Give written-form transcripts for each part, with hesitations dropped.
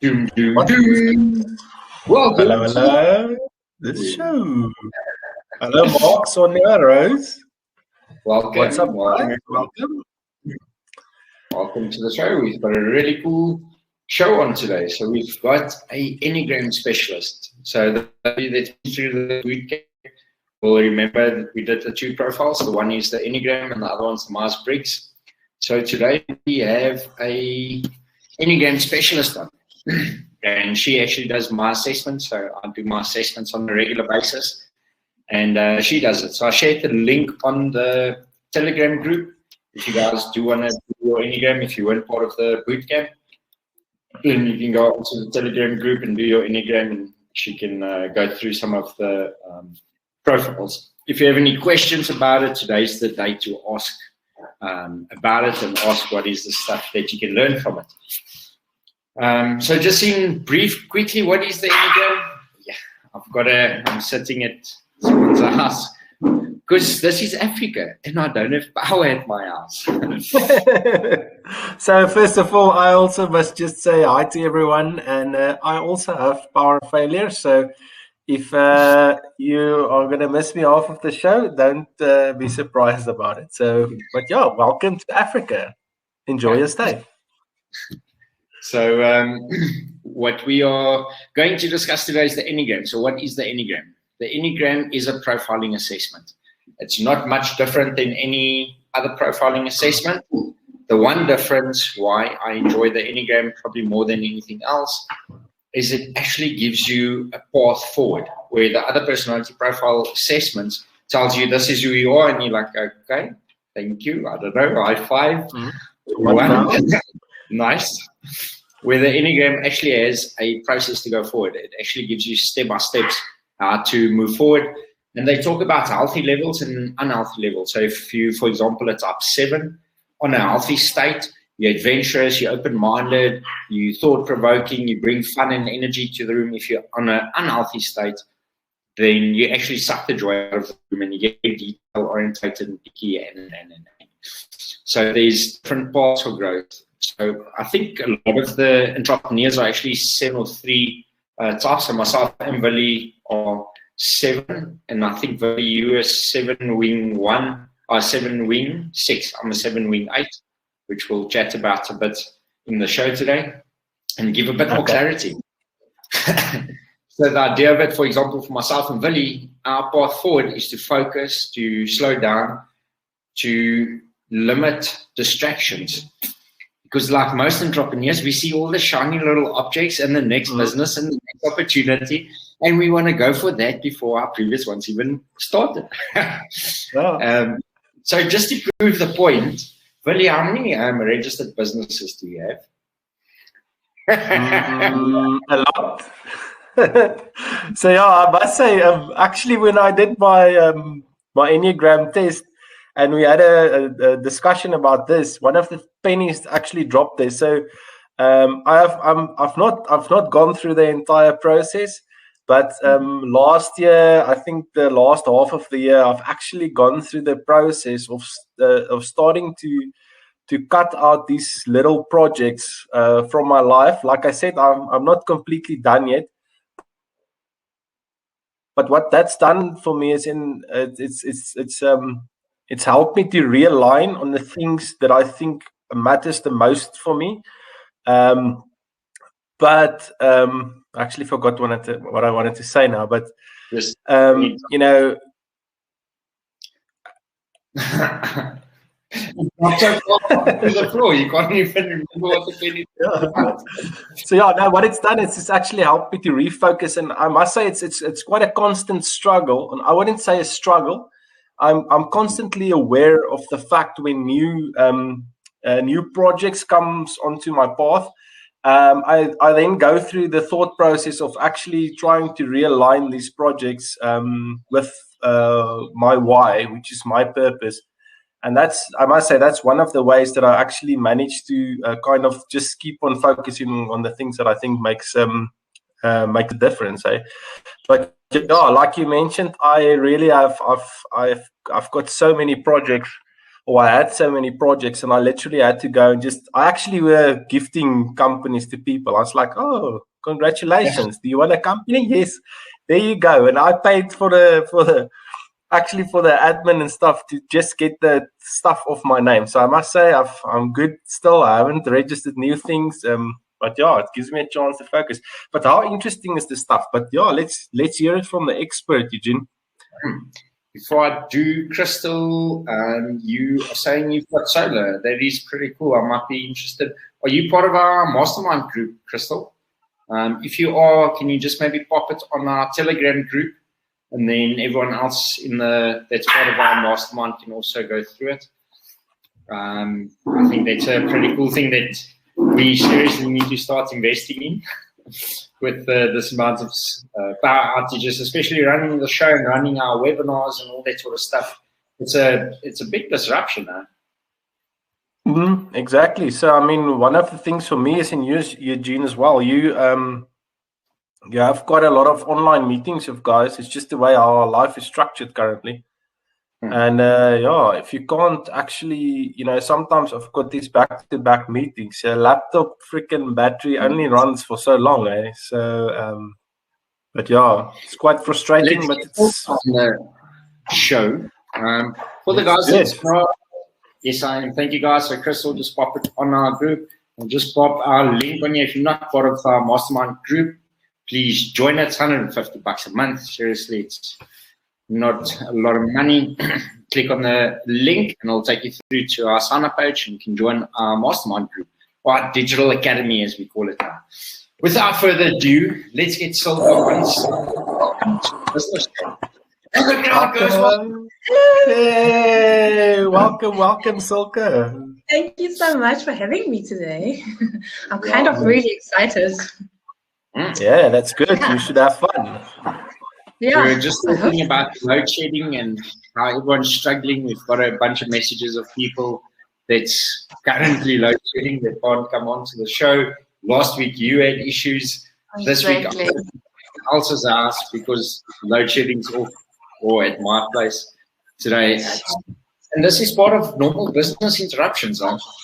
Doom, doom, doom. Welcome. Hello. This show. Hello, Mark, Sonia, Rose. Welcome. What's up, welcome, guys? Welcome. welcome to the show. We've got a really cool show on today. So we've got a Enneagram specialist. So the that's been through the boot camp will remember that we did the two profiles. The one is the Enneagram and the other one's the Myers-Briggs. So today we have a Enneagram specialist on. And she actually does my assessments. So I do my assessments on a regular basis. And she does it. So I shared the link on the Telegram group. If you guys do want to do your Enneagram, if you weren't part of the boot camp, then you can go onto the Telegram group and do your Enneagram, and she can go through some of the profiles. If you have any questions about it, today's the day to ask about it and ask what is the stuff that you can learn from it. So just in brief, quickly, what is the Enneagram? Yeah, I'm sitting at someone's house because this is Africa and I don't have power at my house. So first of all, I also must just say hi to everyone, and I also have power failure. So if you are going to miss me half of the show, don't be surprised about it. So, but yeah, welcome to Africa. Enjoy your stay. So what we are going to discuss today is the Enneagram. So what is the Enneagram? The Enneagram is a profiling assessment. It's not much different than any other profiling assessment. The one difference why I enjoy the Enneagram probably more than anything else is it actually gives you a path forward, where the other personality profile assessments tells you this is who you are, and you're like, okay, thank you, I don't know, high five. Nice. Where the Enneagram actually has a process to go forward. It actually gives you step-by-steps how to move forward. And they talk about healthy levels and unhealthy levels. So if you, for example, it's up 7 on a healthy state, you're adventurous, you're open-minded, you're thought-provoking, you bring fun and energy to the room. If you're on an unhealthy state, then you actually suck the joy out of the room and you get detail-orientated and picky and. So there's different paths for growth. So I think a lot of the entrepreneurs are actually 7 or 3 types. So myself and Willie are 7, and I think Willie, you are 7 wing 1, or 7 wing 6. I'm a 7 wing 8, which we'll chat about a bit in the show today and give a bit more clarity. So the idea of it, for example, for myself and Willie, our path forward is to focus, to slow down, to limit distractions. Because like most entrepreneurs, we see all the shiny little objects and the next business and the next opportunity, and we want to go for that before our previous ones even started. So just to prove the point, Willie, how many registered businesses do you have? A lot. So yeah, I must say, actually, when I did my my Enneagram test, and we had a discussion about this, one of the pennies actually dropped there. So I've not gone through the entire process, but last year, I think the last half of the year, I've actually gone through the process of starting to cut out these little projects from my life. Like I said, I'm not completely done yet. But what that's done for me is it's helped me to realign on the things that I think matters the most for me. But I actually forgot what I wanted to say now. But you know. The floor. You can't even remember what the penny is. So yeah, no, what it's done is it's actually helped me to refocus, and I must say it's quite a constant struggle, and I wouldn't say a struggle. I'm constantly aware of the fact when new projects comes onto my path. I then go through the thought process of actually trying to realign these projects with my why, which is my purpose. And I must say, that's one of the ways that I actually managed to kind of just keep on focusing on the things that I think make a difference. But yeah, like you mentioned, I really I've got so many projects or I had so many projects, and I literally had to go and I actually were gifting companies to people. I was like, oh, congratulations. Do you want a company? Yes. There you go. And I paid for the admin and stuff to just get the stuff off my name. So I must say I'm good still. I haven't registered new things. But yeah, it gives me a chance to focus. But how interesting is this stuff? But yeah, let's hear it from the expert, Eugene. Before I do, Crystal, you are saying you've got solar. That is pretty cool. I might be interested. Are you part of our mastermind group, Crystal? If you are, can you just maybe pop it on our Telegram group, and then everyone else that's part of our mastermind can also go through it. I think that's a pretty cool thing that we seriously need to start investing in with this amount of power outages, especially running the show and running our webinars and all that sort of stuff. It's a big disruption now. Exactly. So, I mean, one of the things for me is in Eugene as well. You have quite a lot of online meetings with guys. It's just the way our life is structured currently. And if you can't actually, sometimes I've got these back-to-back meetings. A laptop freaking battery only runs for so long, eh? So, but yeah, it's quite frustrating. But it's on the show for the guys that's not. Yes, I am. Thank you, guys. So, Crystal, just pop it on our group. I'll just pop our link on you. If you're not part of our mastermind group, please join it. It's $150 a month. Seriously, it's not a lot of money. Click on the link and it'll take you through to our sign-up page, and you can join our mastermind group, or our digital academy as we call it now. Without further ado, let's get Silke on business. And the crowd goes wild. Hey, welcome, Silke. Thank you so much for having me today. I'm kind of really excited. Yeah, that's good. You should have fun. Yeah. We were just talking about load shedding and how everyone's struggling. We've got a bunch of messages of people that's currently load shedding that can't come on to the show. Last week you had issues. This week else's house because load shedding's off, or at my place today. And this is part of normal business interruptions.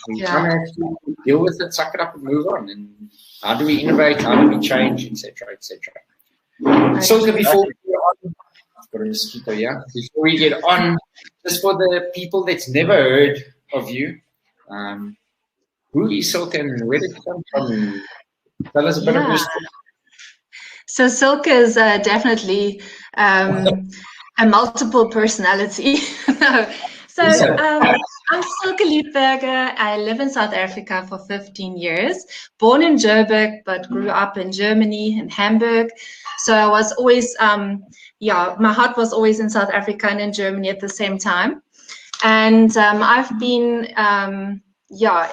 We kind of have to deal with it, suck it up, and move on. And how do we innovate? How do we change, etc., etc. Silke, before we get on, I've got a mosquito here. Before we get on, just for the people that's never heard of you, who is Silke and where did you come from? Tell us a bit of your story. So Silke is definitely a multiple personality. So I'm Silke Liedberger. I live in South Africa for 15 years, born in Joburg, but grew up in Germany, in Hamburg. So I was always, my heart was always in South Africa and in Germany at the same time. And I've been,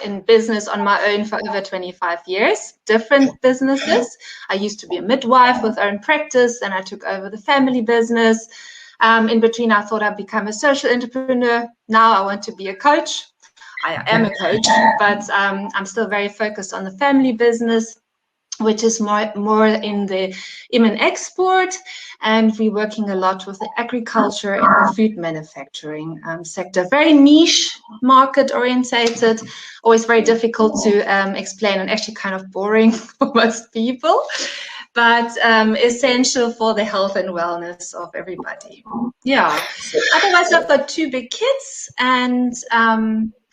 in business on my own for over 25 years, different businesses. I used to be a midwife with own practice, and I took over the family business. In between, I thought I'd become a social entrepreneur. Now I want to be a coach. I am a coach, but I'm still very focused on the family business, which is more in the export, and we're working a lot with the agriculture and the food manufacturing sector. Very niche, market orientated, always very difficult to explain, and actually kind of boring for most people, but essential for the health and wellness of everybody. Yeah. Otherwise, I've got 2 big kids, and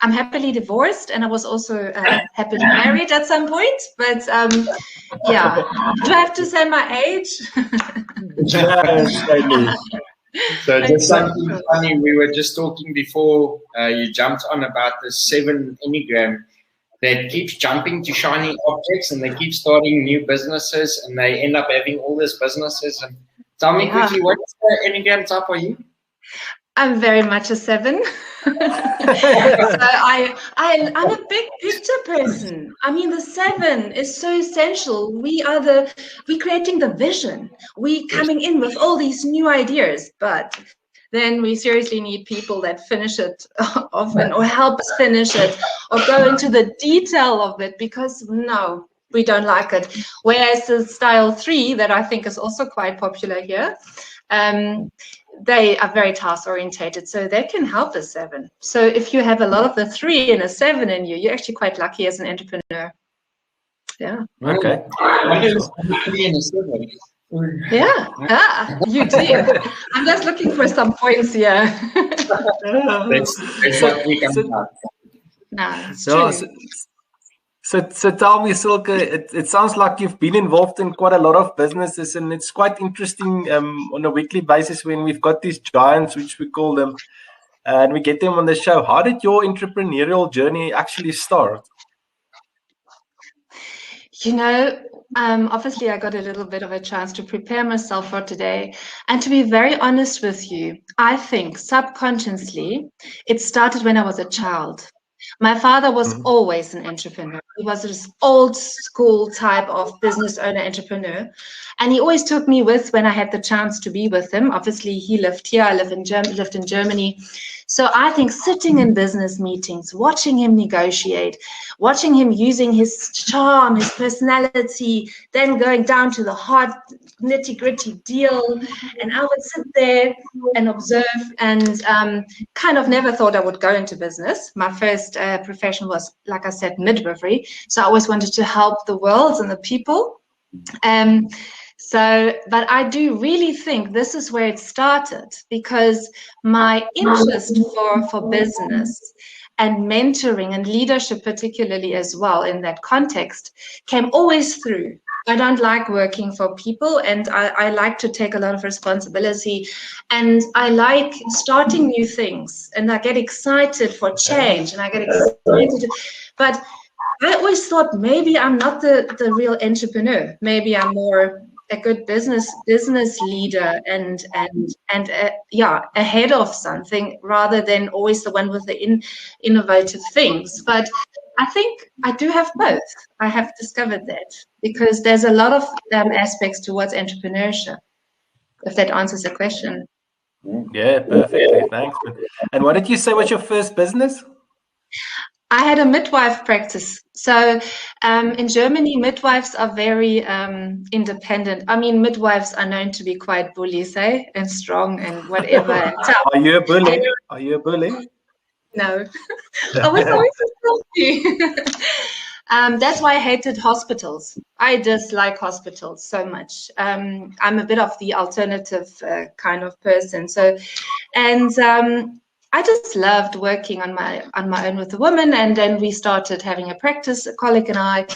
I'm happily divorced, and I was also happily married at some point. But do I have to say my age? So just something funny. We were just talking before you jumped on about the 7 Enneagram that keeps jumping to shiny objects, and they keep starting new businesses, and they end up having all these businesses. And tell me quickly, what Enneagram type are you? I'm very much a 7. So I'm a big picture person. I mean, the 7 is so essential. We're creating the vision. We coming in with all these new ideas, but then we seriously need people that finish it often, or help us finish it, or go into the detail of it, because no, we don't like it. Whereas the style 3, that I think is also quite popular here, They are very task orientated, so they can help a 7. So if you have a lot of the 3 and a 7 in you, you're actually quite lucky as an entrepreneur. Yeah. Okay. Yeah, you do. I'm just looking for some points here. That's what we can do. No, it's true. So tell me, Silke, it sounds like you've been involved in quite a lot of businesses, and it's quite interesting on a weekly basis when we've got these giants, which we call them, and we get them on the show. How did your entrepreneurial journey actually start? You know, obviously I got a little bit of a chance to prepare myself for today. And to be very honest with you, I think subconsciously it started when I was a child. My father was always an entrepreneur. He was this old school type of business owner entrepreneur. And he always took me with when I had the chance to be with him. Obviously, he lived here. I lived in Germany. So I think sitting in business meetings, watching him negotiate, watching him using his charm, his personality, then going down to the hard nitty-gritty deal. And I would sit there and observe and kind of never thought I would go into business. My first profession was, like I said, midwifery. So I always wanted to help the world and the people. But I do really think this is where it started, because my interest for business and mentoring and leadership particularly as well in that context came always through. I don't like working for people, and I like to take a lot of responsibility, and I like starting new things, and I get excited for change, and I get excited, but I always thought maybe I'm not the real entrepreneur. Maybe I'm more a good business leader and ahead of something rather than always the one with the innovative things. But I think I do have both. I have discovered that because there's a lot of aspects towards entrepreneurship, if that answers the question. Yeah, perfectly. Thanks. And what did you say was your first business? I had a midwife practice. So in Germany, midwives are very independent. I mean, midwives are known to be quite bullies, and strong and whatever. And tough. Are you a bully? Are you a bully? No. I was always so that's why I hated hospitals. I dislike hospitals so much. I'm a bit of the alternative kind of person. So, and I just loved working on my own with the women, and then we started having a practice, a colleague and I,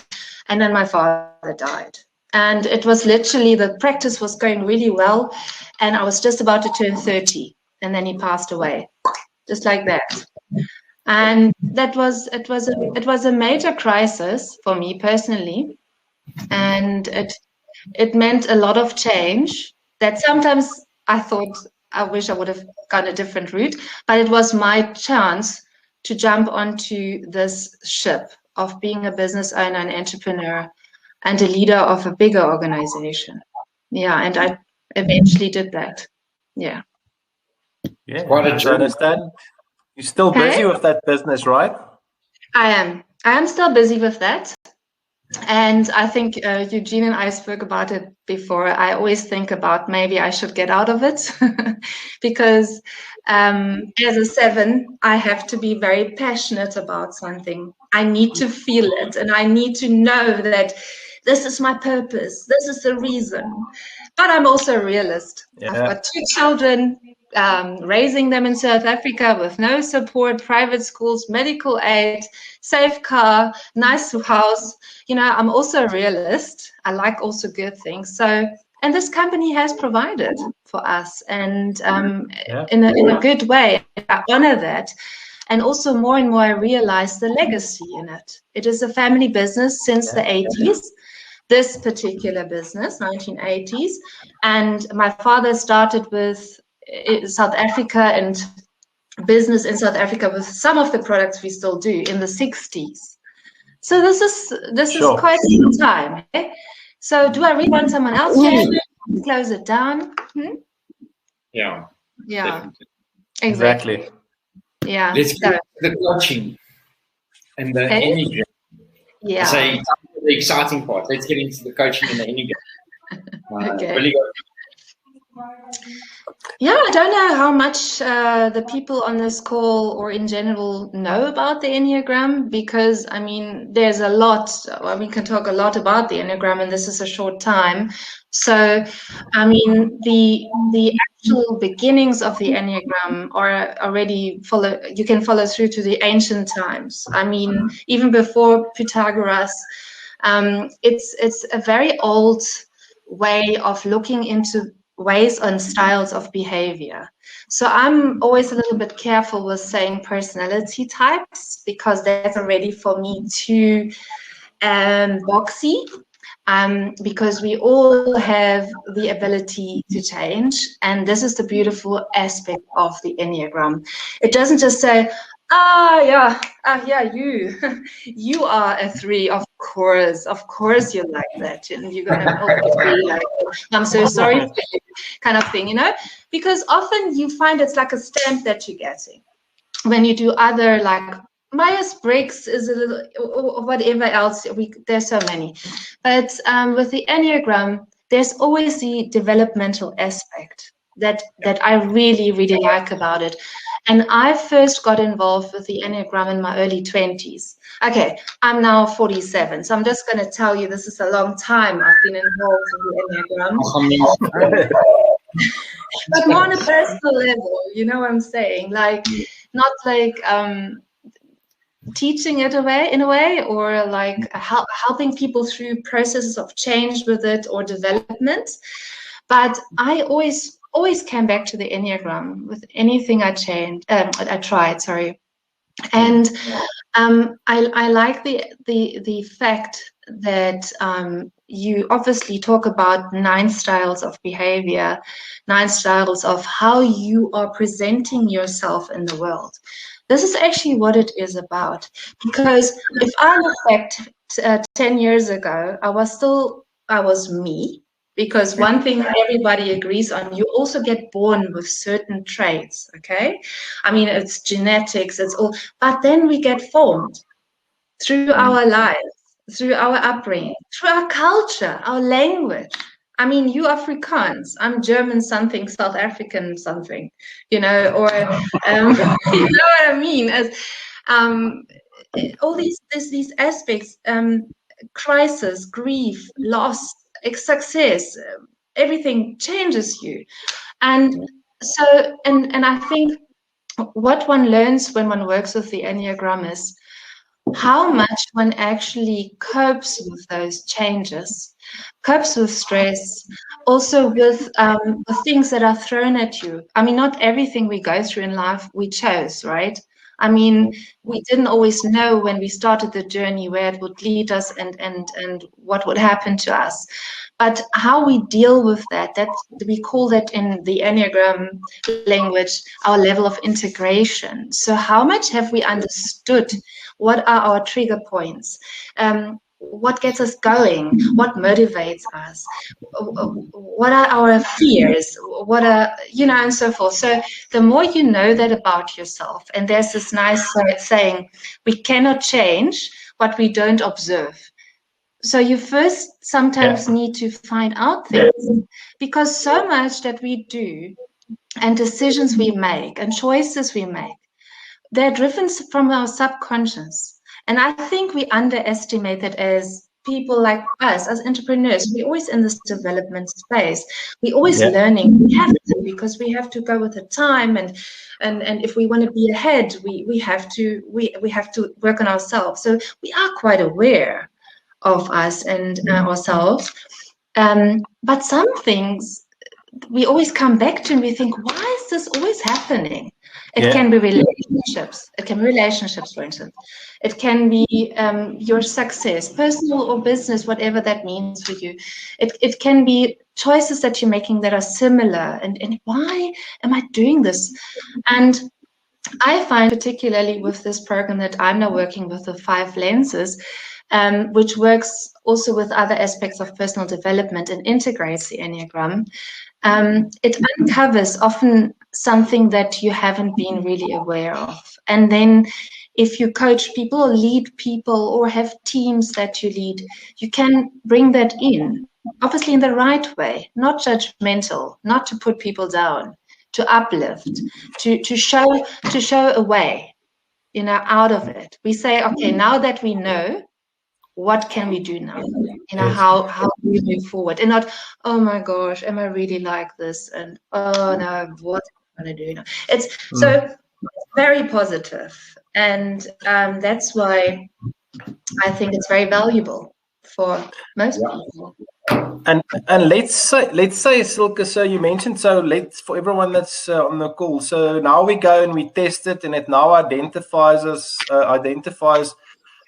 and then my father died. And it was literally, the practice was going really well, and I was just about to turn 30, and then he passed away, just like that. And it was a major crisis for me personally, and it meant a lot of change that sometimes I thought I wish I would have gone a different route, but it was my chance to jump onto this ship of being a business owner, an entrepreneur, and a leader of a bigger organization. Yeah, and I eventually did that. Yeah. Yeah, I understand. You're still busy with that business, right? I am still busy with that. And I think Eugene and I spoke about it before. I always think about maybe I should get out of it because as a 7, I have to be very passionate about something. I need to feel it, and I need to know that this is my purpose. This is the reason. But I'm also a realist. Yeah. I've got 2 children, raising them in South Africa with no support, private schools, medical aid, safe car, nice house. You know, I'm also a realist. I like also good things. So, and this company has provided for us, and in a good way. I honor that. And also more and more I realize the legacy in it. It is a family business since the 80s. This particular business, 1980s. And my father started with South Africa and business in South Africa with some of the products we still do in the 60s. So this is quite some time. Okay? So do I really want someone else to close it down? Yeah. Yeah. Definitely. Exactly. Yeah. Let's get to the coaching and the Enneagram. Yeah. So the exciting part. Let's get into the coaching and the Enneagram. Okay. Really good. Yeah, I don't know how much the people on this call or in general know about the Enneagram, because I mean, there's a lot. Well, we can talk a lot about the Enneagram, and this is a short time. So, I mean, the actual beginnings of the Enneagram are already you can follow through to the ancient times. I mean, even before Pythagoras, it's a very old way of looking into ways and styles of behavior. So I'm always a little bit careful with saying personality types, because that's already for me too boxy. Because we all have the ability to change, and this is the beautiful aspect of the Enneagram. It doesn't just say, you are a 3, of course you like that, and you're gonna always be like, I'm so sorry for you, kind of thing, you know, because often you find it's like a stamp that you're getting when you do other, like Myers-Briggs is a little, or whatever else, there's so many, but with the Enneagram, there's always the developmental aspect that I really, really like about it. And I first got involved with the Enneagram in my early 20s. Okay, I'm now 47, so I'm just going to tell you this is a long time I've been involved in the Enneagram. But more on a personal level, you know what I'm saying? Like, not like teaching it away in a way, or like helping people through processes of change with it or development. But I always came back to the Enneagram with anything I tried, sorry. And I like the fact that you obviously talk about 9 styles of behavior, 9 styles of how you are presenting yourself in the world. This is actually what it is about. Because if I look back 10 years ago, I was me. Because one thing everybody agrees on, you also get born with certain traits, okay? I mean, it's genetics, it's all, but then we get formed through our lives, through our upbringing, through our culture, our language. I mean, you Afrikaans, I'm German something, South African something, you know, or, you know what I mean? As all these aspects, crisis, grief, loss, success, everything changes you. And so, and I think what one learns when one works with the Enneagram is how much one actually copes with those changes, copes with stress, also with things that are thrown at you. I mean, not everything we go through in life we chose, right? I mean, we didn't always know when we started the journey where it would lead us and what would happen to us. But how we deal with that we call that in the Enneagram language, our level of integration. So how much have we understood? What are our trigger points? What gets us going? What motivates us? What are our fears? What are, you know, and so forth. So the more you know that about yourself, and there's this nice saying, we cannot change what we don't observe. So you first sometimes need to find out things, because so much that we do and decisions we make and choices we make, they're driven from our subconscious. And I think we underestimate that as people like us, as entrepreneurs. We're always in this development space. We're always learning. We have to, because we have to go with the time, and if we want to be ahead, we have to work on ourselves. So we are quite aware of us and ourselves. But some things we always come back to and we think, why is this always happening? It can be relationships. It can be relationships, for instance. It can be your success, personal or business, whatever that means for you. It can be choices that you're making that are similar. And why am I doing this? And I find, particularly with this program that I'm now working with, the 5 lenses, which works also with other aspects of personal development and integrates the Enneagram, it uncovers often something that you haven't been really aware of. And then if you coach people or lead people or have teams that you lead, you can bring that in obviously in the right way, not judgmental, not to put people down, to uplift, to show a way, out of it. We say, okay, now that we know, what can we do now? How do we move forward? And not, oh my gosh, am I really like this? And oh no, what am I going to do now? It's so very positive, and that's why I think it's very valuable for most people. And let's say Silke, so you mentioned, so for everyone that's on the call, so now we go and we test it, and it now identifies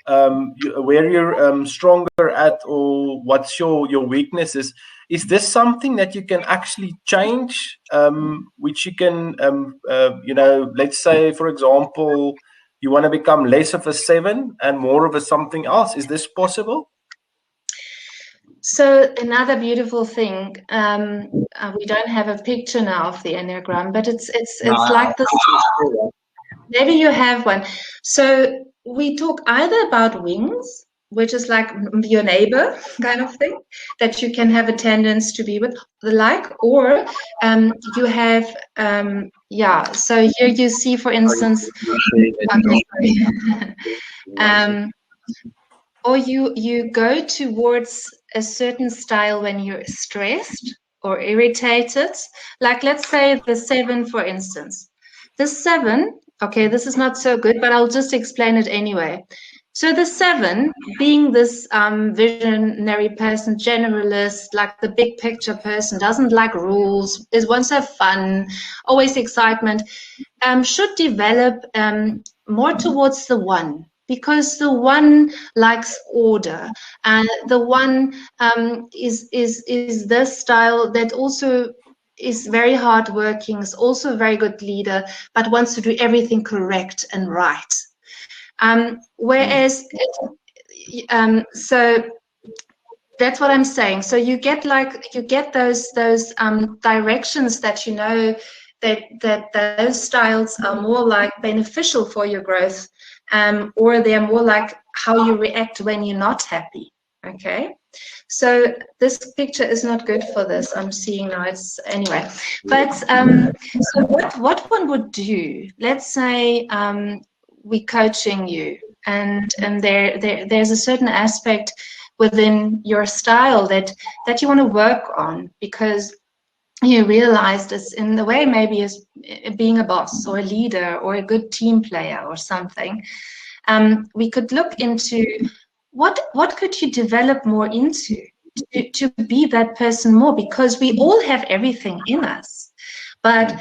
where you're stronger at, or what's your weaknesses. Is this something that you can actually change, which you can let's say, for example, you want to become less of a 7 and more of a something else? Is this possible? So another beautiful thing, we don't have a picture now of the Enneagram, but it's like this. Maybe you have one. So we talk either about wings, which is like your neighbor kind of thing, that you can have a tendency to be with, or you have, so here you see, for instance, or you go towards a certain style when you're stressed or irritated. Like, let's say the 7, for instance. The 7, okay, this is not so good, but I'll just explain it anyway. So the 7, being this visionary person, generalist, like the big picture person, doesn't like rules, wants to have fun, always excitement, should develop more towards the 1. Because the 1 likes order, and the 1 is the style that also is very hardworking, is also a very good leader, but wants to do everything correct and right. Whereas, so that's what I'm saying. So you get those directions that that those styles are more like beneficial for your growth. Or they're more like how you react when you're not happy. Okay, so this picture is not good for this. I'm seeing now. It's anyway. But so what one would do? Let's say we're coaching you, and there's a certain aspect within your style that you want to work on, because you realize this in the way, maybe as being a boss or a leader or a good team player or something. We could look into what could you develop more into to be that person more, because we all have everything in us, but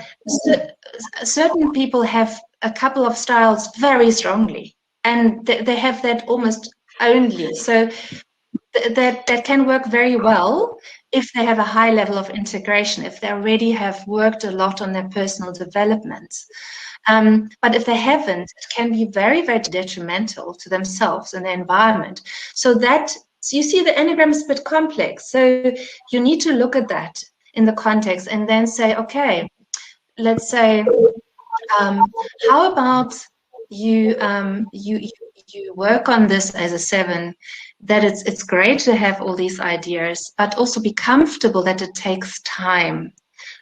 certain people have a couple of styles very strongly, and they have that almost only. So that can work very well if they have a high level of integration, if they already have worked a lot on their personal development. But if they haven't, it can be very, very detrimental to themselves and their environment. So you see, the Enneagram is a bit complex. So you need to look at that in the context and then say, okay, let's say, how about you work on this as a 7, that it's great to have all these ideas, but also be comfortable that it takes time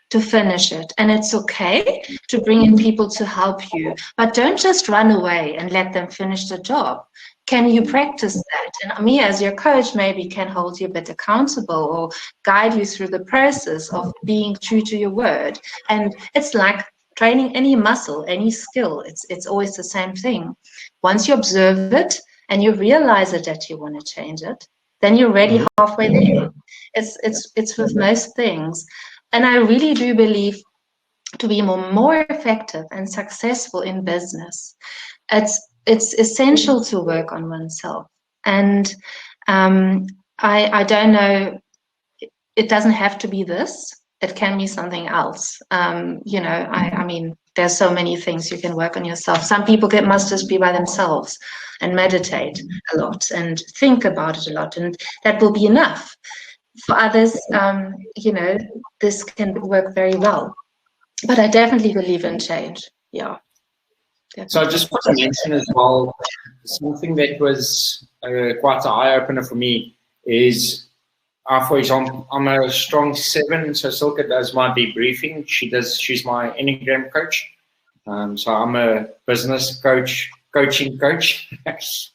to finish it. And it's okay to bring in people to help you, but don't just run away and let them finish the job. Can you practice that? And me as your coach maybe can hold you a bit accountable or guide you through the process of being true to your word. And it's like training any muscle, any skill. It's always the same thing. Once you observe it and you realize it that you want to change it, then you're already halfway there. It's with most things. And I really do believe, to be more effective and successful in business, it's essential to work on oneself. And I don't know, it doesn't have to be this. It can be something else. I mean, there's so many things you can work on yourself. Some people must just be by themselves and meditate a lot and think about it a lot, and that will be enough. For others, this can work very well. But I definitely believe in change. Yeah. Definitely. So I just want to mention as well, something that was quite an eye-opener for me is for example, I'm a strong 7, so Silke does my debriefing. She's my Enneagram coach. So I'm a business coaching coach.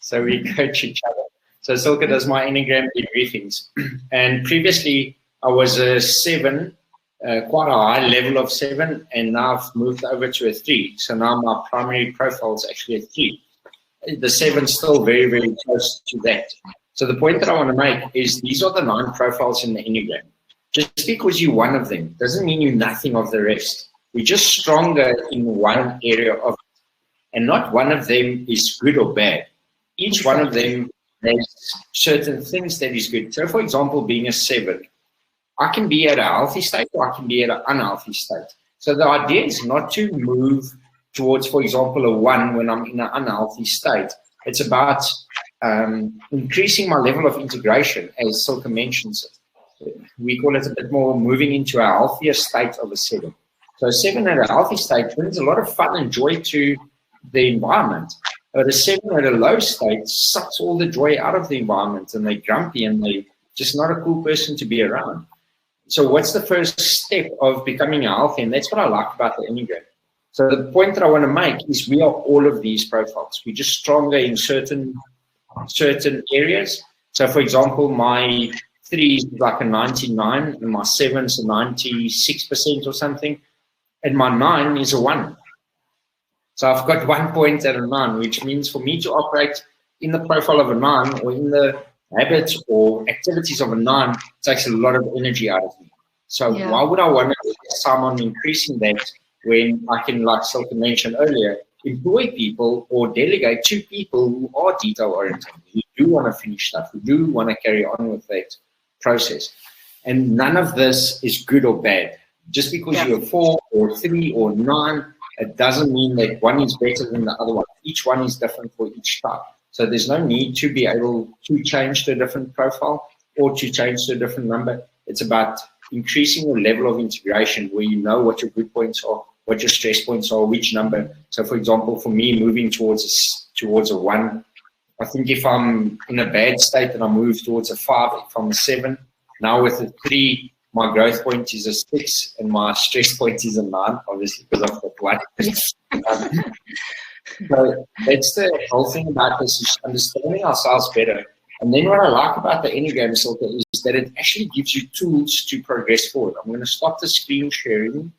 So we coach each other. So Silke does my Enneagram debriefings. And previously I was a 7, quite a high level of 7, and now I've moved over to a 3. So now my primary profile is actually a 3. The 7 is still very, very close to that. So the point that I want to make is these are the 9 profiles in the Enneagram. Just because you're one of them doesn't mean you're nothing of the rest. We're just stronger in one area of it. And not one of them is good or bad. Each one of them has certain things that is good. So for example, being a 7, I can be at a healthy state or I can be at an unhealthy state. So the idea is not to move towards, for example, a 1 when I'm in an unhealthy state. It's about increasing my level of integration, as Silke mentions it. We call it a bit more moving into a healthier state of a 7. So a 7 at a healthy state brings a lot of fun and joy to the environment. But a 7 at a low state sucks all the joy out of the environment, and they're grumpy and they're just not a cool person to be around. So what's the first step of becoming a healthy? And that's what I like about the Enneagram. So the point that I want to make is we are all of these profiles. We're just stronger in certain areas. So for example, my 3 is like a 99 and my 7 is a 96% or something. And my 9 is a 1. So I've got 1 point at a 9, which means for me to operate in the profile of a 9 or in the habits or activities of a 9 takes a lot of energy out of me. So why would I want to get someone increasing that when I can, like Silke mentioned earlier, employ people or delegate to people who are detail-oriented, who do want to finish stuff, who do want to carry on with that process. And none of this is good or bad. Just because you're 4 or 3 or 9, it doesn't mean that one is better than the other one. Each one is different for each type. So there's no need to be able to change to a different profile or to change to a different number. It's about increasing your level of integration where you know what your good points are, what your stress points are, which number. So for example, for me, moving towards a 1, I think if I'm in a bad state and I move towards a 5, if I'm a 7, now with a 3, my growth point is a 6 and my stress point is a 9, obviously because I've got 1. So that's the whole thing about this, is understanding ourselves better. And then what I like about the Enneagram, Silke, is that it actually gives you tools to progress forward. I'm going to stop the screen sharing.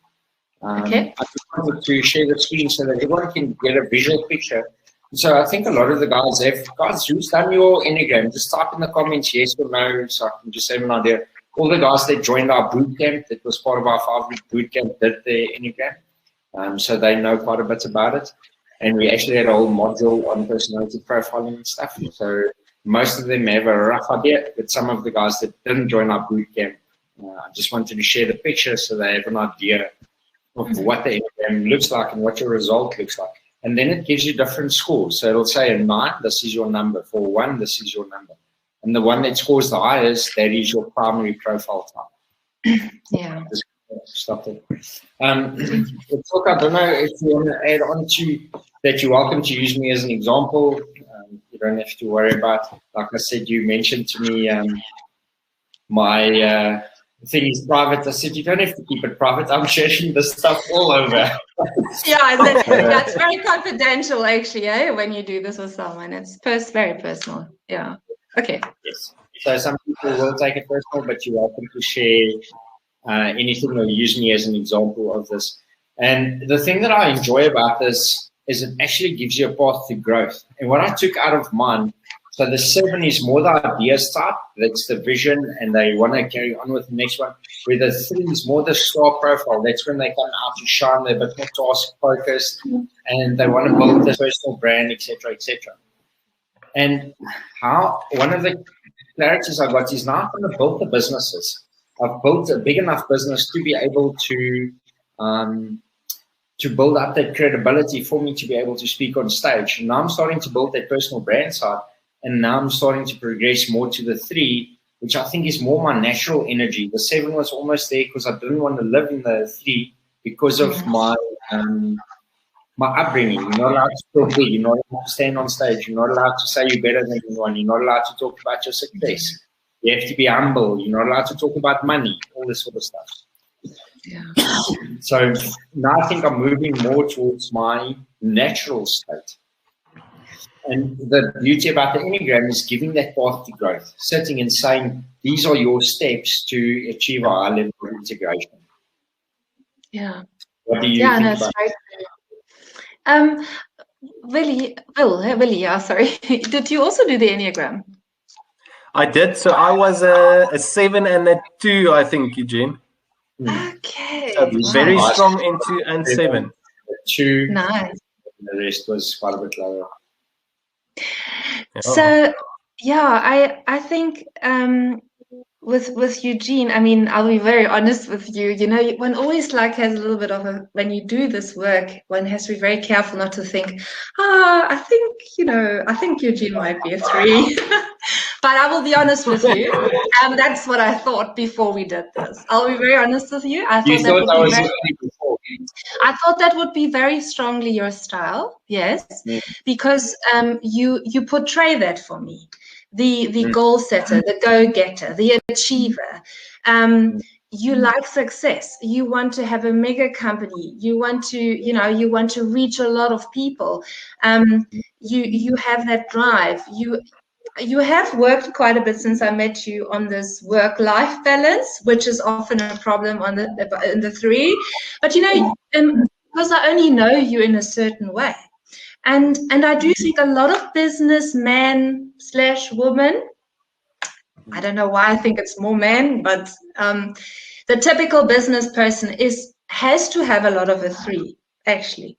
I just wanted to share the screen so that everyone can get a visual picture. So I think a lot of the guys who's done your Enneagram, just type in the comments yes or no, so I can just have an idea. All the guys that joined our boot camp, that was part of our 5-week boot camp, did the Enneagram. So they know quite a bit about it. And we actually had a whole module on personality profiling and stuff. So most of them have a rough idea, but some of the guys that didn't join our boot camp, I just wanted to share the picture so they have an idea of what the Enneagram looks like and what your result looks like. And then it gives you different scores. So it'll say a 9, this is your number. For 1, this is your number. And the one that scores the highest, that is your primary profile type. Yeah. Stop it. I don't know if you want to add on to that. You're welcome to use me as an example. You don't have to worry about, like I said, you mentioned to me my thing is private. I said, you don't have to keep it private. I'm sharing this stuff all over. That's very confidential, actually, when you do this with someone. It's very personal. Yeah. Okay. Yes. So some people will take it personal, but you're welcome to share anything or use me as an example of this. And the thing that I enjoy about this is it actually gives you a path to growth. And what I took out of mine, so the 7 is more the ideas type, that's the vision, and they want to carry on with the next one. Where the 3 is more the star profile, that's when they come out to shine, they're a bit more task focused, and they want to build their personal brand, etc., etc. And one of the clarities I got is now I'm going to build the businesses. I've built a big enough business to be able to build up that credibility for me to be able to speak on stage. And now I'm starting to build that personal brand side, and now I'm starting to progress more to the 3, which I think is more my natural energy. The 7 was almost there because I didn't want to live in the 3 because of my upbringing. You're not allowed to feel big. You're not allowed to stand on stage. You're not allowed to say you're better than anyone. You're not allowed to talk about your success. You have to be humble. You're not allowed to talk about money, all this sort of stuff. Yeah. So now I think I'm moving more towards my natural state. And the beauty about the Enneagram is giving that path to growth, sitting and saying, these are your steps to achieve a high level of integration. Yeah. What do you Yeah, think that's about right. Willie, yeah, sorry. Did you also do the Enneagram? I did. So I was a 7 and a 2, I think, Eugene. Okay. So very strong in 2 and 7. 2. Nice. The rest was quite a bit lower. So yeah, I think with Eugene, I mean, I'll be very honest with you. You know, one always like has a little bit of a, when you do this work, one has to be very careful not to think, I think Eugene might be a 3. But I will be honest with you. That's what I thought before we did this. I'll be very honest with you. I thought that would be very strongly your style, yes, because you portray that for me. The goal setter, the go-getter, the achiever. You like success. You want to have a mega company. You want to reach a lot of people. You have that drive. You have worked quite a bit since I met you on this work-life balance, which is often a problem in the 3. But because I only know you in a certain way. And I do think a lot of businessmen / women, I don't know why I think it's more men, but the typical business person has to have a lot of a 3, actually.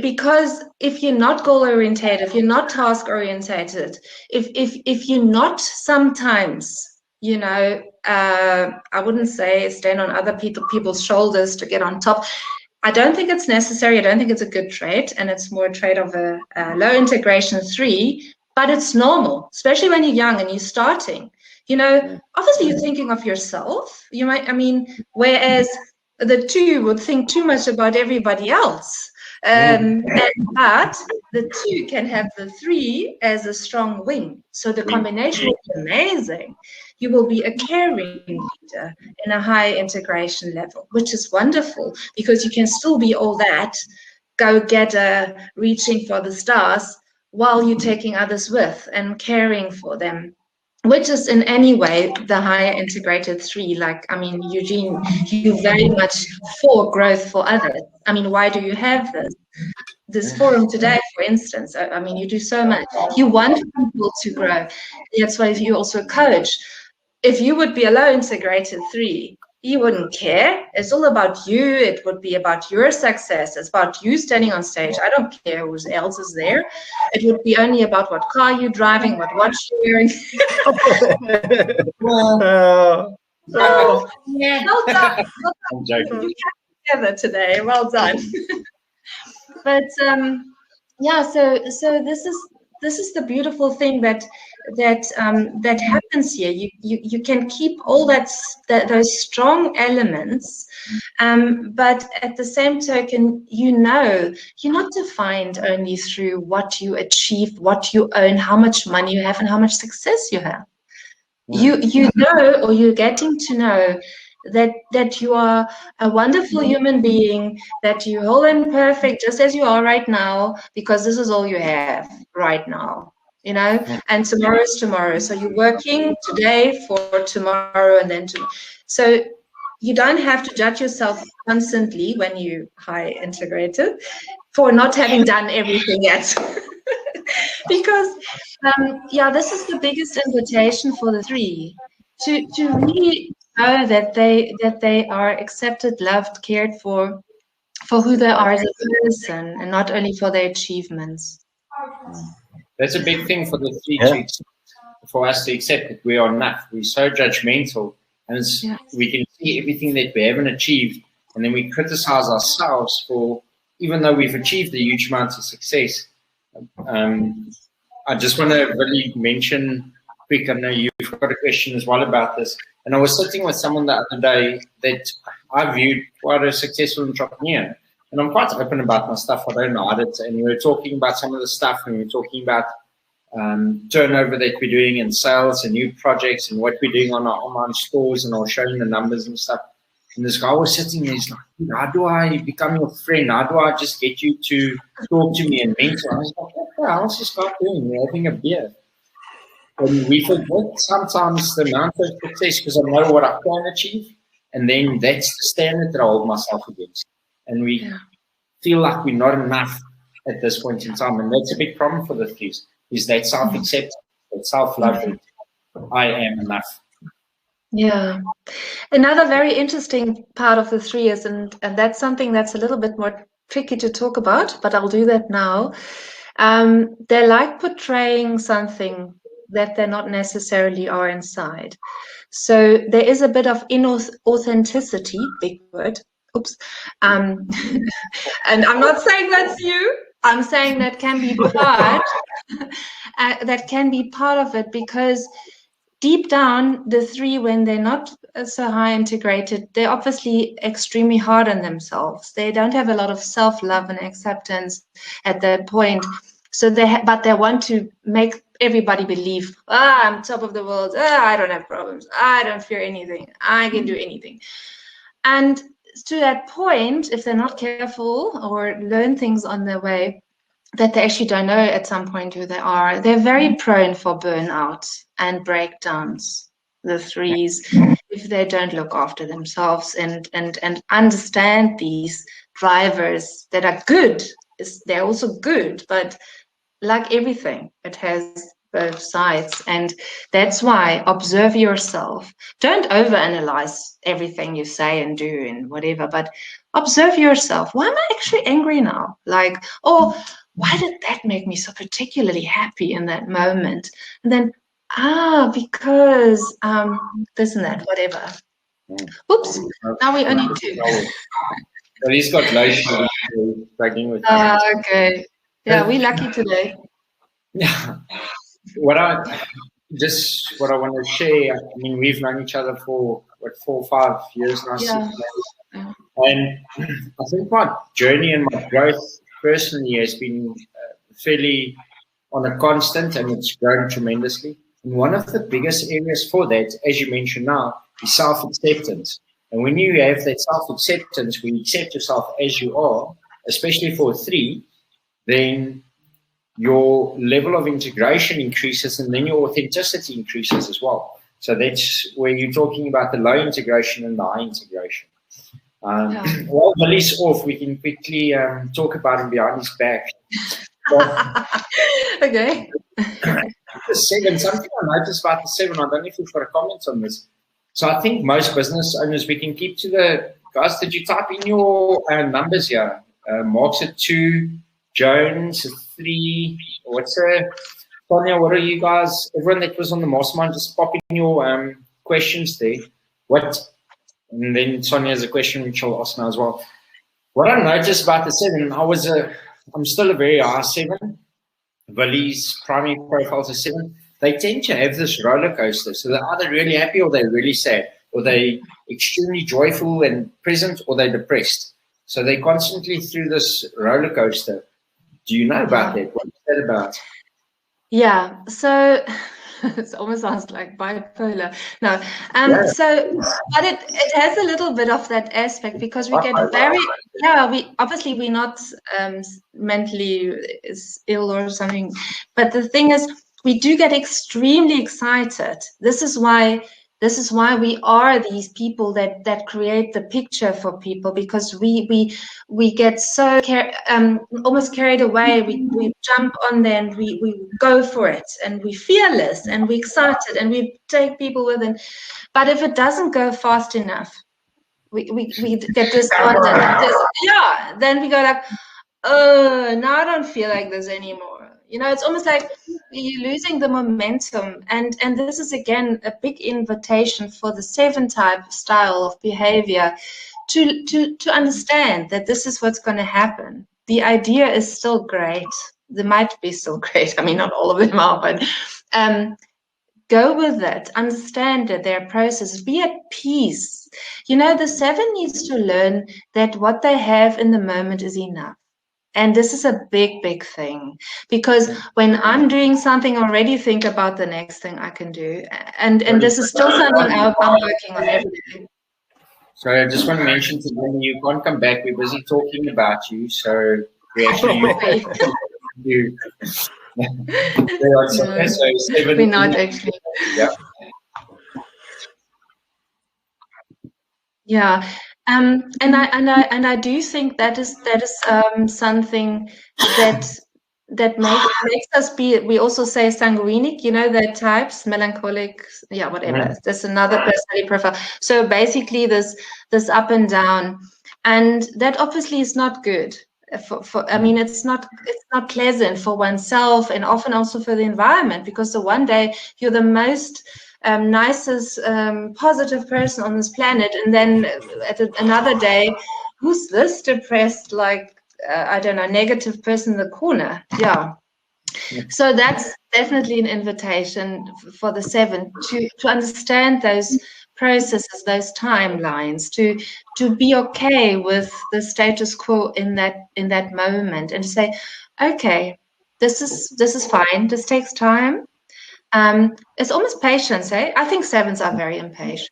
Because if you're not goal-oriented, if you're not task-orientated, if you're not sometimes, I wouldn't say stand on other people's shoulders to get on top. I don't think it's necessary. I don't think it's a good trait, and it's more a trait of a low integration 3, but it's normal, especially when you're young and you're starting. Obviously you're thinking of yourself. Whereas the 2 would think too much about everybody else. But the 2 can have the 3 as a strong wing. So the combination will be amazing. You will be a caring leader in a high integration level, which is wonderful because you can still be all that go-getter, reaching for the stars while you're taking others with and caring for them, which is in any way the higher integrated 3. Eugene, you very much for growth for others. Why do you have this forum today, for instance? You do so much. You want people to grow. That's why you also coach. If you would be a low integrated 3, you wouldn't care. It's all about you. It would be about your success. It's about you standing on stage. I don't care who else is there. It would be only about what car you're driving, what watch you're wearing. Well done. I'm joking. Together today. Well done. But so this is the beautiful thing that happens here. You can keep all those strong elements, but at the same token, you're not defined only through what you achieve, what you own, how much money you have, and how much success you have. You know, or you're getting to know that you are a wonderful human being, that you're whole and perfect just as you are right now, because this is all you have right now, and tomorrow is tomorrow. So you're working today for tomorrow and then tomorrow. So you don't have to judge yourself constantly when you high integrated for not having done everything yet. Because this is the biggest invitation for the 3 to really know that they are accepted, loved, cared for who they are as a person, and not only for their achievements. That's a big thing for the 3 for us to accept that we are enough. We're so judgmental, and we can see everything that we haven't achieved, and then we criticize ourselves for, even though we've achieved a huge amount of success. I just want to really mention quick, I know you've got a question as well about this, and I was sitting with someone the other day that I viewed quite a successful entrepreneur, and I'm quite open about my stuff. I don't hide it, and we were talking about some of the stuff, and we were talking about turnover that we're doing in sales and new projects and what we're doing on our online stores, and I was showing the numbers and stuff. And this guy was sitting there, he's like, how do I become your friend? How do I just get you to talk to me and mentor? I was like, what the hell is this guy doing? We're having a beer. And we forget sometimes the amount of success because I know what I can achieve. And then that's the standard that I hold myself against. And we feel like we're not enough at this point in time. And that's a big problem for the thieves, is that self-acceptance, that self-love. I am enough. Yeah. Another very interesting part of the 3 is, and that's something that's a little bit more tricky to talk about, but I'll do that now. They like portraying something that they not necessarily are inside. So there is a bit of inauthenticity, big word, oops. And I'm not saying that's you. I'm saying that can be part, that can be part of it, because deep down, the 3, when they're not so high integrated, they're obviously extremely hard on themselves. They don't have a lot of self-love and acceptance at that point. So but they want to make everybody believe, I'm top of the world. I don't have problems. I don't fear anything. I can do anything. And to that point, if they're not careful or learn things on their way that they actually don't know at some point who they are, they're very prone for burnout and breakdowns, the 3s, if they don't look after themselves and understand these drivers that are good. They're also good, but like everything, it has both sides. And that's why observe yourself. Don't overanalyze everything you say and do and whatever, but observe yourself. Why am I actually angry now? Like, oh, why did that make me so particularly happy in that moment? And then, because this and that, whatever. Oops, now we only 2. But he's got lotion plugging with okay. Yeah, we're lucky today. Yeah. What I want to share, I mean, we've known each other for, 4 or 5 years now. Yeah. And I think my journey and my growth personally has been fairly on a constant, and it's grown tremendously. And one of the biggest areas for that, as you mentioned now, is self-acceptance. And when you have that self-acceptance, when you accept yourself as you are, especially for 3, then your level of integration increases, and then your authenticity increases as well. So that's where you're talking about the low integration and the high integration. While Billy's off, we can quickly talk about him behind his back. Okay. The 7, something I noticed about the 7, I don't know if you've got a comment on this. So I think most business owners, we can keep to the, guys, did you type in your numbers here? Mark's at 2, Jones at 3, what's Sonia, what are you guys, everyone that was on the mastermind, just pop in your questions there. And then Sonia has a question which I'll ask now as well. What I noticed about the 7, I'm still a very high 7. Billy's primary profile is a 7. They tend to have this roller coaster. So they're either really happy or they're really sad, or they're extremely joyful and present, or they're depressed. So they're constantly through this roller coaster. Do you know about that? What is that about? Yeah, so it almost sounds like bipolar. No, so, but it has a little bit of that aspect, because we get we're not mentally ill or something, but the thing is, we do get extremely excited. This is why we are these people that create the picture for people, because we get so almost carried away. We jump on there and we go for it, and we fearless and we excited and we take people with it. But if it doesn't go fast enough, we get despondent. Then we go like, oh, now I don't feel like this anymore. You know, it's almost like you're losing the momentum. And this is, again, a big invitation for the 7 type style of behavior to understand that this is what's going to happen. The idea is still great. They might be still great. I mean, not all of them are, but go with it. Understand that their process. Be at peace. You know, the 7 needs to learn that what they have in the moment is enough. And this is a big, big thing, because when I'm doing something, I already think about the next thing I can do. And this is still something I'm working on every day. So I just want to mention to them, you can't come back. We're busy talking about you. So we actually you. No, so 7, we're not actually. Yeah. Yeah. And I do think that is something that makes us be. We also say sanguinic, you know, the types, melancholic, yeah, whatever. Mm-hmm. There's another personality profile. So basically, this up and down, and that obviously is not good. I mean, it's not pleasant for oneself, and often also for the environment, because the one day you're the most nicest, positive person on this planet, and then at another day, who's this depressed, like I don't know, negative person in the corner? Yeah. So that's definitely an invitation for the 7 to understand those processes, those timelines, to be okay with the status quo in that moment, and to say, okay, this is fine. This takes time. It's almost patience, eh? I think 7s are very impatient.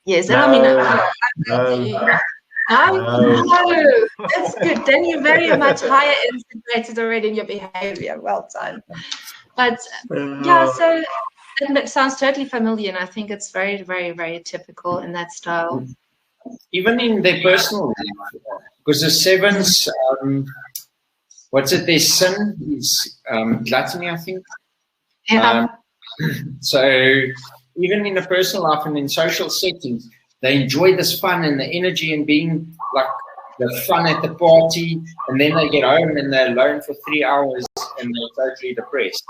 Yes, and no, that's good. Then you're very much higher integrated already in your behavior. Well done. But yeah, so and it sounds totally familiar, and I think it's very, very, very typical in that style. Even in their personal life, because the 7s, what's it? Their sin is gluttony, I think. Yeah. So even in the personal life and in social settings, they enjoy this fun and the energy and being like the fun at the party, and then they get home and they're alone for 3 hours and they're totally depressed.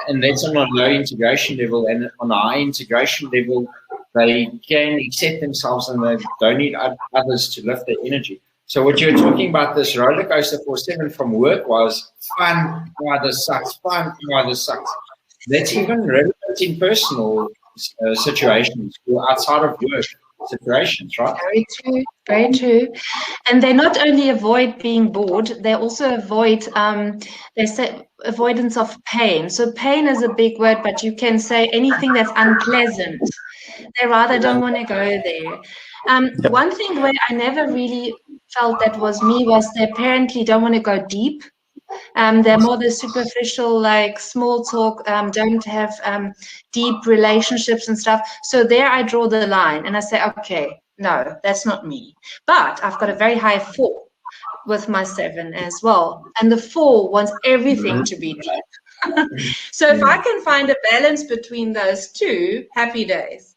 And that's on a low integration level, and on a high integration level, they can accept themselves and they don't need others to lift their energy. So what you're talking about, this roller coaster for 7 from work was fun, this sucks, fun, this sucks. That's even relevant in personal situations or outside of work situations, right? Very true, very true. And they not only avoid being bored, they also avoid, they say avoidance of pain. So pain is a big word, but you can say anything that's unpleasant. They rather don't want to go there. One thing where I never really felt that was me was they apparently don't want to go deep. They're more the superficial, like small talk, don't have deep relationships and stuff. So there I draw the line and I say, okay, no, that's not me. But I've got a very high 4 with my 7 as well. And the 4 wants everything to be deep. So if I can find a balance between those two, happy days.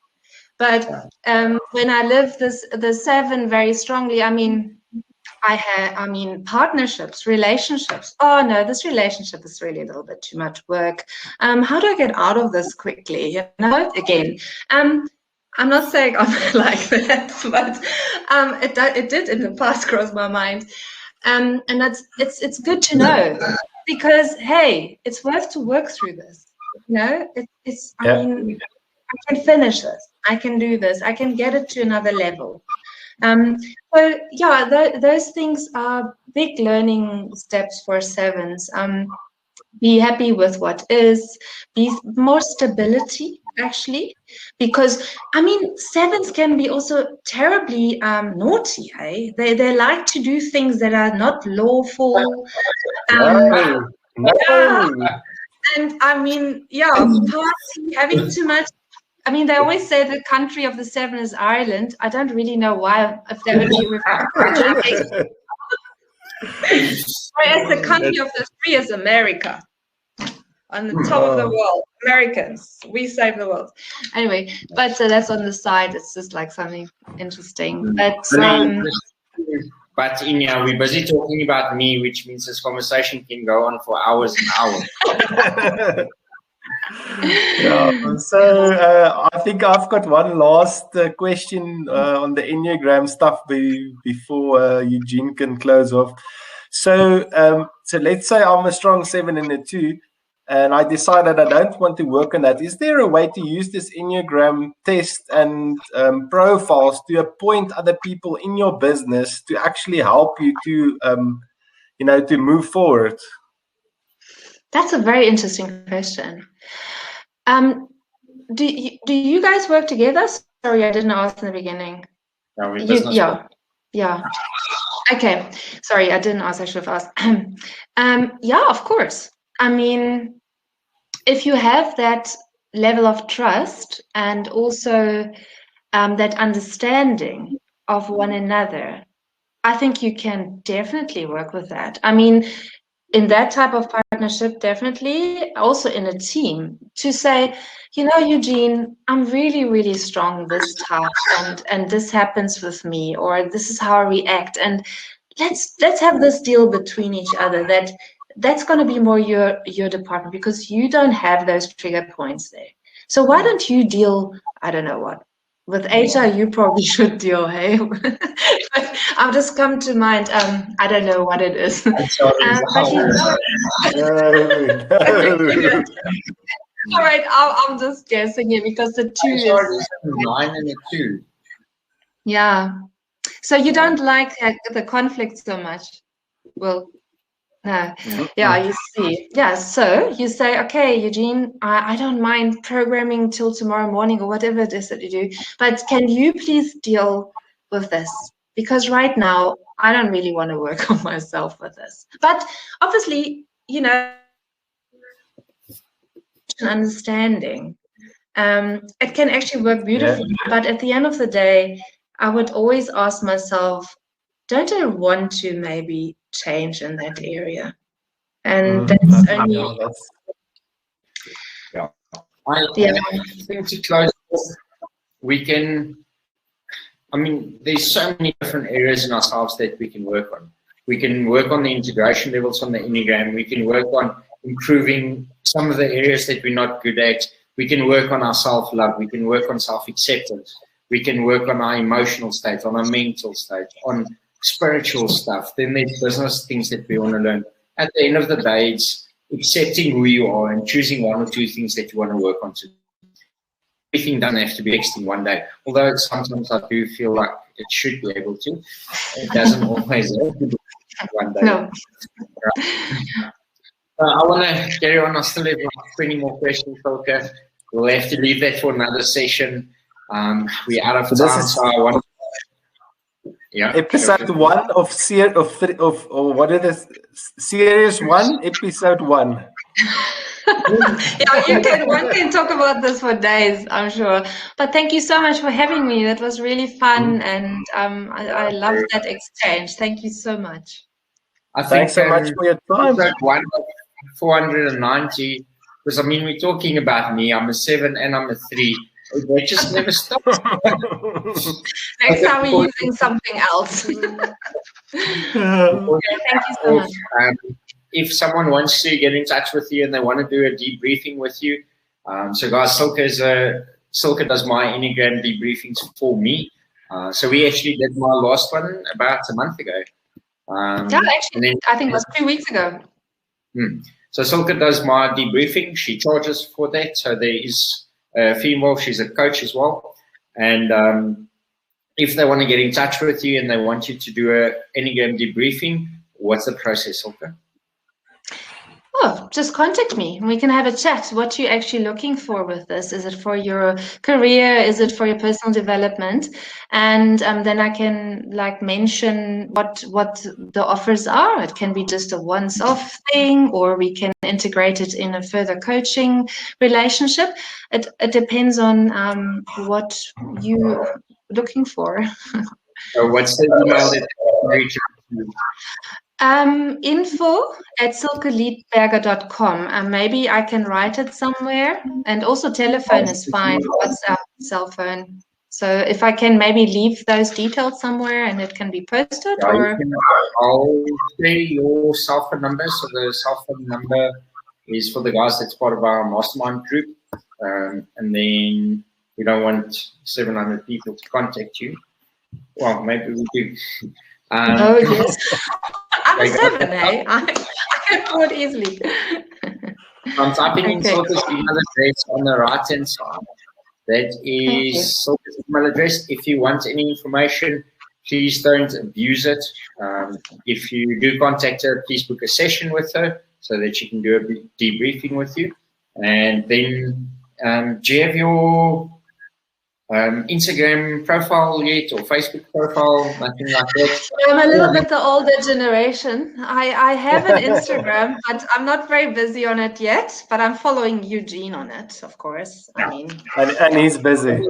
But when I live the 7 very strongly, I mean, partnerships, relationships. Oh no, this relationship is really a little bit too much work. How do I get out of this quickly? You know, again, I'm not saying I'm like that, but it did in the past cross my mind. And it's good to know, because hey, it's worth to work through this. You know, I mean, I can finish this. I can do this. I can get it to another level. So yeah, those things are big learning steps for 7s. Be happy with what is, be more stability actually, because I mean 7s can be also terribly naughty. Hey, they like to do things that are not lawful. No. And I mean, party, having too much. I mean, they always say the country of the 7 is Ireland. I don't really know why, if they would be referring. Whereas the country of the 3 is America. On the top of the world. Americans. We save the world. Anyway, but that's on the side. It's just like something interesting. But Inya, we're busy talking about me, which means this conversation can go on for hours and hours. So I think I've got one last question on the Enneagram stuff before Eugene can close off. So let's say I'm a strong 7 and a 2. and I decided I don't want to work on that. Is there a way to use this Enneagram test and profiles to appoint other people in your business to actually help you to, to move forward? That's a very interesting question. Do you guys work together? Sorry, I didn't ask in the beginning. No, Yeah. Okay. Sorry, I didn't ask. I should have asked. Yeah, of course. I mean, if you have that level of trust and also that understanding of one another, I think you can definitely work with that. I mean, in that type of partnership, definitely, also in a team, to say, Eugene, I'm really, really strong this task, and this happens with me, or this is how I react, and let's have this deal between each other. That's going to be more your department, because you don't have those trigger points there. So why don't you deal? I don't know what. With HR, you probably should deal, hey? But I've just come to mind, I don't know what it is. All right, I'm just guessing here, because the 2 is 9 and a 2. Yeah. So you don't like the conflict so much? Well, no. Yeah, you see. Yeah, so you say, okay, Eugene, I don't mind programming till tomorrow morning or whatever it is that you do, but can you please deal with this? Because right now, I don't really want to work on myself with this. But obviously, understanding, it can actually work beautifully. Yeah. But at the end of the day, I would always ask myself, don't I want to maybe change in that area? And that's only... I think to close, we can... I mean, there's so many different areas in ourselves that we can work on. We can work on the integration levels on the Enneagram. We can work on improving some of the areas that we're not good at. We can work on our self-love. We can work on self-acceptance. We can work on our emotional state, on our mental state, on spiritual stuff. Then there's business things that we want to learn. At the end of the day, it's accepting who you are and choosing 1 or 2 things that you want to work on. Everything doesn't have to be fixed in one day. Although sometimes I do feel like it should be able to. It doesn't always have to be one day. No. I want to carry on. I still have 20 more questions, Silke. We'll have to leave that for another session. We're out of time, so I want to... Yeah. Episode 1 of what it is? Series 1, episode 1. Yeah, one can talk about this for days, I'm sure. But thank you so much for having me. That was really fun, and I loved that exchange. Thank you so much. Thanks so much for your time. 490, because I mean, we're talking about me. I'm a 7 and I'm a 3. That just never stops. Next time we're using something else. Okay, thank you so much. If someone wants to get in touch with you and they want to do a debriefing with you, so guys, Silke does my Enneagram debriefings for me. So we actually did my last one about a month ago. Yeah, actually, I think it was 2 weeks ago. So Silke does my debriefing. She charges for that. So there is a female, she's a coach as well. And if they want to get in touch with you and they want you to do a Enneagram debriefing, what's the process, Silke? Oh, just contact me. We can have a chat. What you're actually looking for with this? Is it for your career? Is it for your personal development? And then I can mention what the offers are. It can be just a once-off thing, or we can integrate it in a further coaching relationship. It depends on what you're looking for. So what's the email that you reach out to? info@silkeliedberger.com. Maybe I can write it somewhere, and also telephone is fine, WhatsApp, cell phone. So if I can maybe leave those details somewhere and it can be posted, or I'll say your cell phone number. So the cell phone number is for the guys that's part of our mastermind group, and then we don't want 700 people to contact you. Well, maybe we do. Oh yes. I'm a 7, eh? I can afford easily. I'm typing in Okay. Silke's email address on the right-hand side. That is Silke's email address. If you want any information, please don't abuse it. If you do contact her, please book a session with her so that she can do a debriefing with you. And then, do you have your Instagram profile yet, or Facebook profile? Nothing like that. I'm a little bit the older generation. I have an Instagram, but I'm not very busy on it yet. But I'm following Eugene on it, of course. I mean, and he's busy.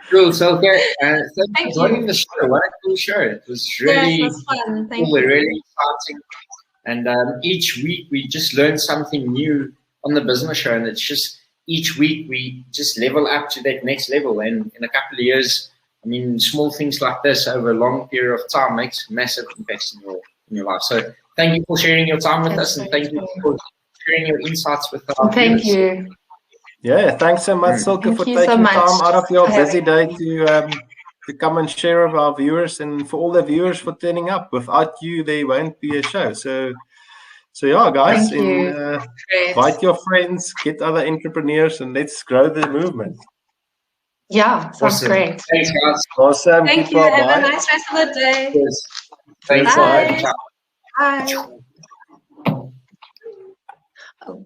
Cool, Silke. Thank Thank you for joining you. the show. What a cool show. It was really yes, that's fun. Thank cool, you. really exciting. And each week we just learn something new on the business show. And it's just each week we just level up to that next level. And in a couple of years, I mean, small things like this over a long period of time makes massive impacts in your life. So thank you for sharing your time with us, and thank you for sharing your insights with our Thank viewers. you. Yeah, thanks so much, Silke, Thank for you so taking much time out of your for busy day to come and share with our viewers, and for all the viewers for turning up. Without you, there won't be a show. So yeah, guys, Thank you. Great. invite your friends, get other entrepreneurs, and let's grow the movement. Yeah, sounds Awesome. great. Thanks, guys. Awesome. Thank you. People, Have bye. a nice rest of the day. Cheers. Thanks. Bye. Bye. Bye. Oh.